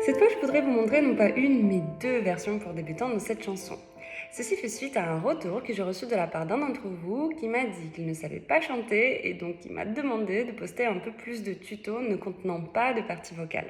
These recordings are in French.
Cette fois, je voudrais vous montrer non pas une, mais deux versions pour débutants de cette chanson. Ceci fait suite à un retour que j'ai reçu de la part d'un d'entre vous qui m'a dit qu'il ne savait pas chanter et donc qui m'a demandé de poster un peu plus de tutos ne contenant pas de partie vocale.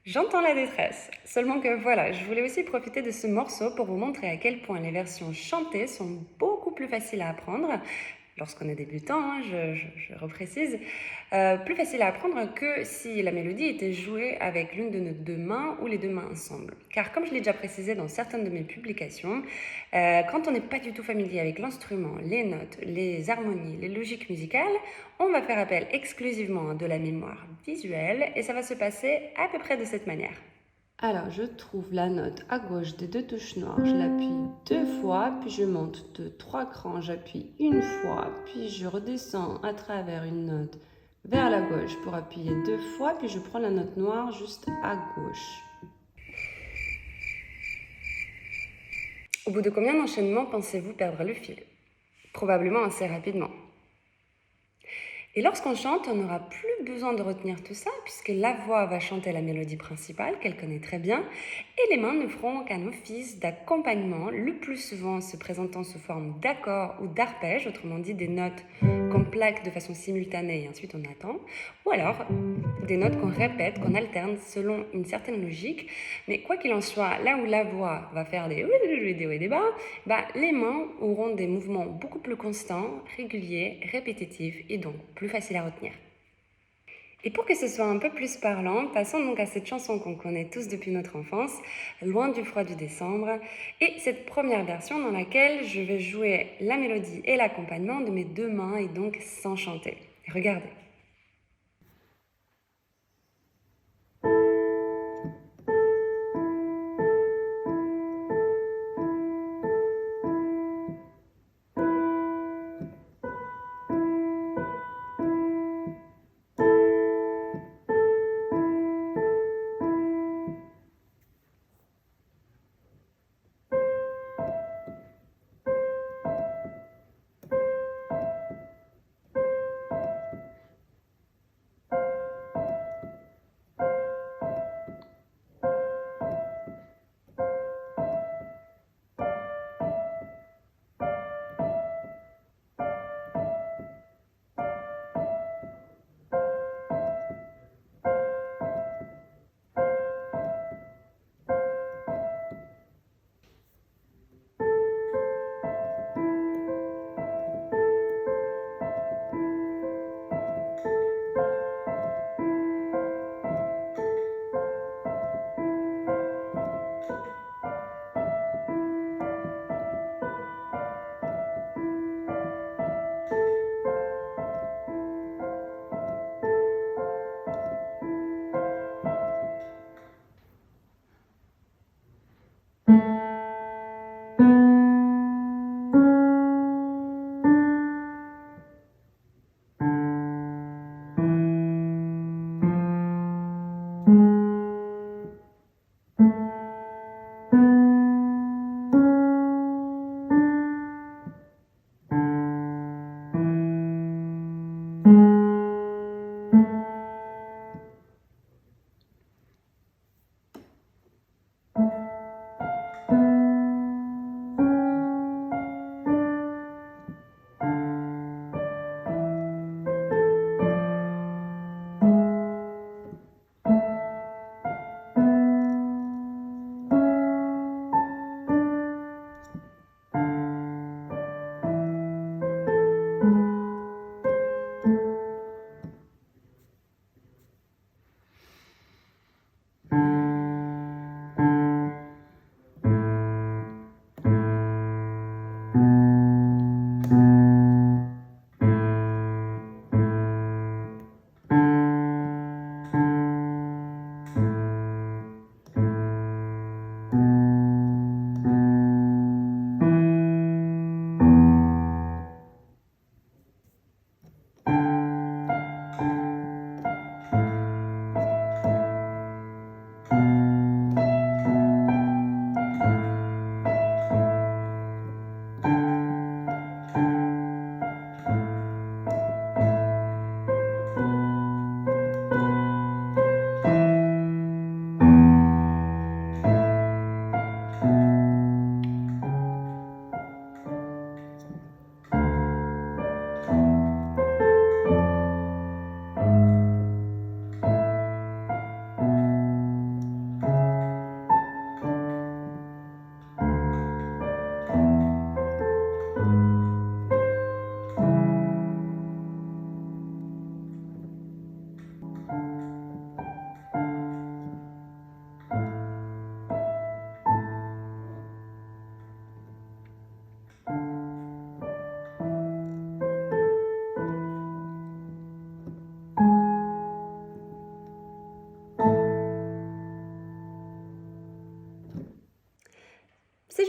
J'entends la détresse, seulement que voilà, je voulais aussi profiter de ce morceau pour vous montrer à quel point les versions chantées sont beaucoup plus faciles à apprendre, lorsqu'on est débutant, je reprécise, plus facile à apprendre que si la mélodie était jouée avec l'une de nos deux mains ou les deux mains ensemble. Car comme je l'ai déjà précisé dans certaines de mes publications, quand on n'est pas du tout familier avec l'instrument, les notes, les harmonies, les logiques musicales, on va faire appel exclusivement à de la mémoire visuelle et ça va se passer à peu près de cette manière. Alors, je trouve la note à gauche des deux touches noires, je l'appuie deux fois, puis je monte de 3 crans, j'appuie une fois, puis je redescends à travers une note vers la gauche pour appuyer deux fois, puis je prends la note noire juste à gauche. Au bout de combien d'enchaînements pensez-vous perdre le fil? Probablement assez rapidement. Et lorsqu'on chante, on n'aura plus besoin de retenir tout ça, puisque la voix va chanter la mélodie principale, qu'elle connaît très bien, et les mains ne feront qu'un office d'accompagnement, le plus souvent se présentant sous forme d'accords ou d'arpèges, autrement dit des notes qu'on plaque de façon simultanée et ensuite on attend, ou alors des notes qu'on répète, qu'on alterne selon une certaine logique. Mais quoi qu'il en soit, là où la voix va faire des hauts et des bas, les mains auront des mouvements beaucoup plus constants, réguliers, répétitifs et donc plus faciles à retenir. Et pour que ce soit un peu plus parlant, passons donc à cette chanson qu'on connaît tous depuis notre enfance, Loin du froid du décembre, et cette première version dans laquelle je vais jouer la mélodie et l'accompagnement de mes deux mains et donc sans chanter. Regardez.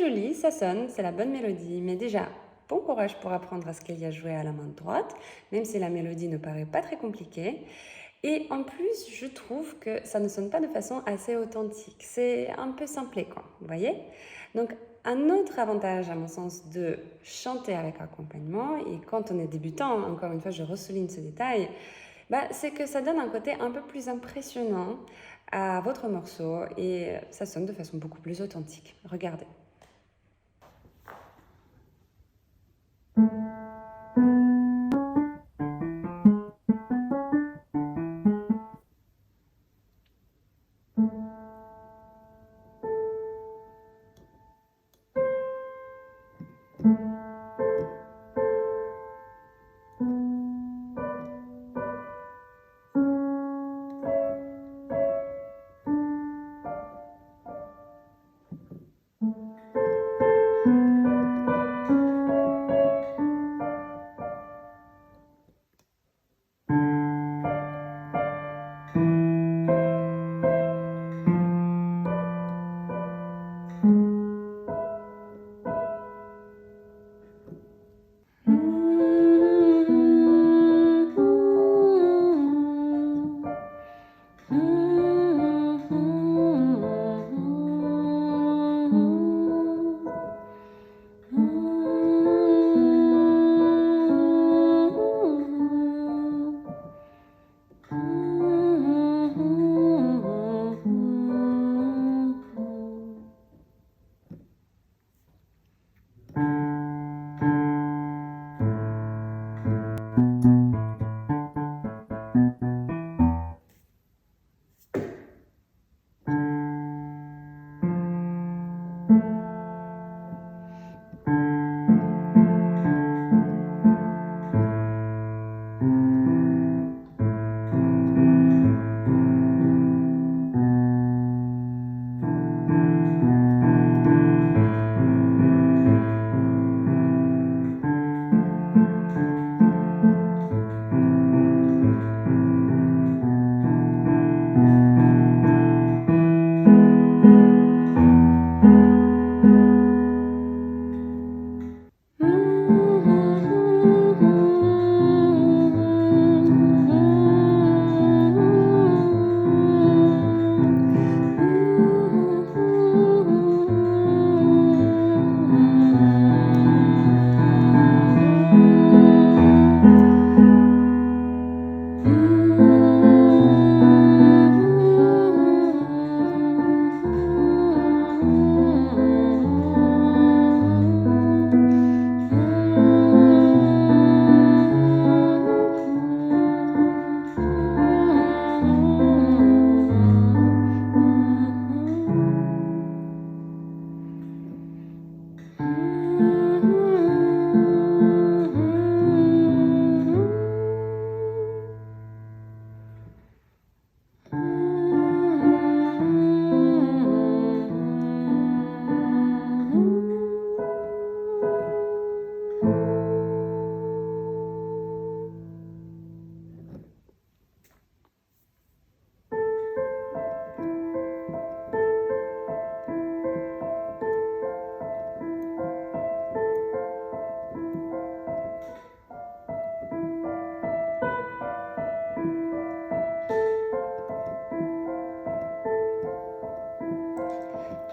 joli, ça sonne, c'est la bonne mélodie, mais déjà, bon courage pour apprendre à scaler à jouer à la main droite, même si la mélodie ne paraît pas très compliquée. Et en plus, je trouve que ça ne sonne pas de façon assez authentique. C'est un peu simplé, quoi, vous voyez? Donc, un autre avantage, à mon sens, de chanter avec accompagnement, et quand on est débutant, encore une fois, je ressouligne ce détail, c'est que ça donne un côté un peu plus impressionnant à votre morceau et ça sonne de façon beaucoup plus authentique. Regardez.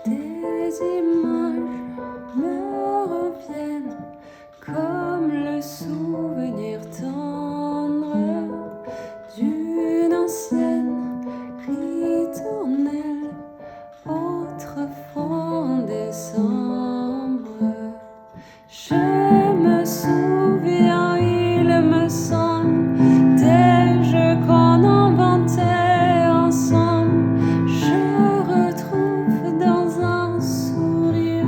Des images me reviennent comme le souvenir tendre d'une ancienne ritournelle autrefois en décembre. Je me souviens, il me semble, des jeux qu'on inventait ensemble. Je retrouve dans un sourire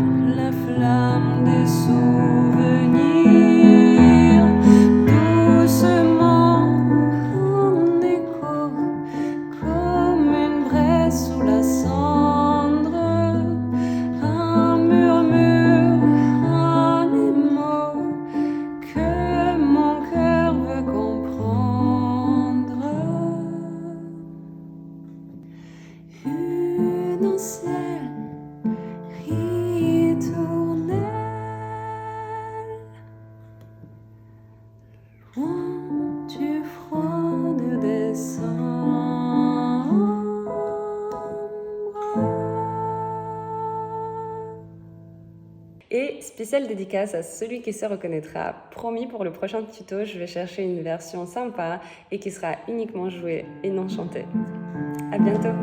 Et spéciale dédicace à celui qui se reconnaîtra. Promis, pour le prochain tuto, je vais chercher une version sympa et qui sera uniquement jouée et non chantée. À bientôt!